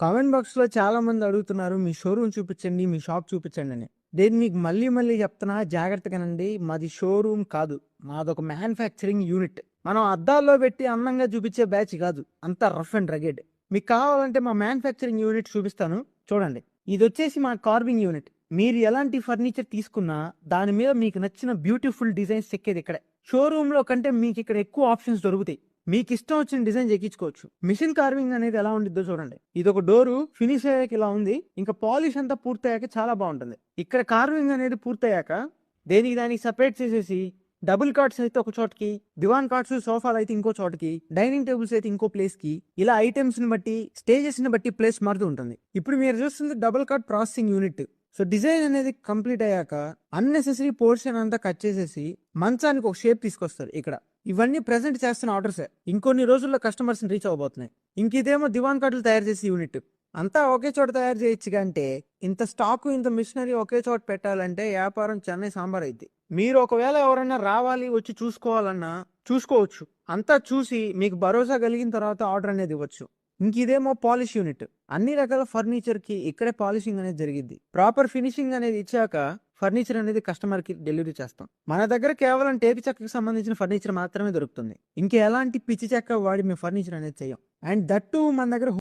Comment బాక్స్‌లో చాలామంది అడుగుతున్నారు. మీ షోరూమ్ చూపిచ్చండి, మీ షాప్ చూపిచ్చండి అని. నేను మీకు మళ్ళీ మళ్ళీ చెప్తున్నా జాగ్రత్తగానండి. మాది షోరూమ్ కాదు. మాదొక మ్యానుఫ్యాక్చరింగ్ యూనిట్. మనం అద్దాల్లో పెట్టి అందంగా చూపిచ్చే బ్యాచ్ కాదు. అంతా రఫ్ అండ్ రగెడ్. మీకు కావాలంటే మా మ్యానుఫ్యాక్చరింగ్ యూనిట్ చూపిస్తాను. చూడండి. ఇదొచ్చేసి మా కార్వింగ్ యూనిట్. మీరు ఎలాంటి ఫర్నిచర్ తీసుకున్నా దాని మీద మీకు నచ్చిన బ్యూటిఫుల్ డిజైన్స్ చెక్కేది ఇక్కడే. షోరూమ్‌లో కంటే మీకిక్కడ ఎక్కువ ఆప్షన్స్ దొరుకుతాయి. మీకిష్టం వచ్చిన డిజైన్ చెక్కించుకోవచ్చు. మిషన్ కార్వింగ్ అనేది ఎలా ఉండిద్దో చూడండి. ఇదొక డోరు ఫినిష్ అయ్యాక ఇలా ఉంది. ఇంకా పాలిష్ అంతా పూర్తయ్యాక చాలా బాగుంటుంది. ఇక్కడ కార్వింగ్ అనేది పూర్తయ్యాక దేనికి దానికి సెపరేట్ చేసేసి డబుల్ కార్డ్స్ అయితే ఒక చోటకి, దివాన్ కార్డ్స్, సోఫాలు అయితే ఇంకో చోటకి, డైనింగ్ టేబుల్స్ అయితే ఇంకో ప్లేస్ కి, ఇలా ఐటమ్స్ ని బట్టి స్టేజెస్ ని బట్టి ప్లేస్ మారుతూ ఉంటుంది. ఇప్పుడు మీరు చూస్తుంది double card processing unit. So design అనేది కంప్లీట్ అయ్యాక అన్నెసెసరీ పోర్షన్ అంతా కట్ చేసేసి మంచానికి ఒక షేప్ తీసుకొస్తారు ఇక్కడ. ఇవన్నీ ప్రెసెంట్ చేస్తున్న ఆర్డర్సే. ఇంకొన్ని రోజుల్లో కస్టమర్స్ రీచ్ అవబోతున్నాయి. ఇంక దివాన్ కార్డులు తయారు చేసే యూనిట్. అంతా ఒకే చోట తయారు చేయొచ్చు అంటే ఇంత స్టాకు ఇంత మిషనరీ ఒకే చోట పెట్టాలంటే వ్యాపారం చెన్నై సాంబార్ అయింది. మీరు ఒకవేళ ఎవరైనా రావాలి వచ్చి చూసుకోవాలన్నా చూసుకోవచ్చు. అంతా చూసి మీకు భరోసా కలిగిన తర్వాత ఆర్డర్ అనేది ఇవ్వచ్చు. ఇదేమో పాలిష్ యూనిట్. అన్ని రకాల ఫర్నిచర్ కి ఇక్కడే పాలిషింగ్ అనేది జరిగింది. ప్రాపర్ ఫినిషింగ్ అనేది ఇచ్చాక ఫర్నిచర్ అనేది కస్టమర్ కి డెలివరీ చేస్తాం. మన దగ్గర కేవలం టేకు చెక్కకి సంబంధించిన ఫర్నిచర్ మాత్రమే దొరుకుతుంది. ఇంకా ఎలాంటి పిచ్చి చెక్క వాడి మేము ఫర్నిచర్ అనేది చేయం. అండ్ దట్టు మన దగ్గర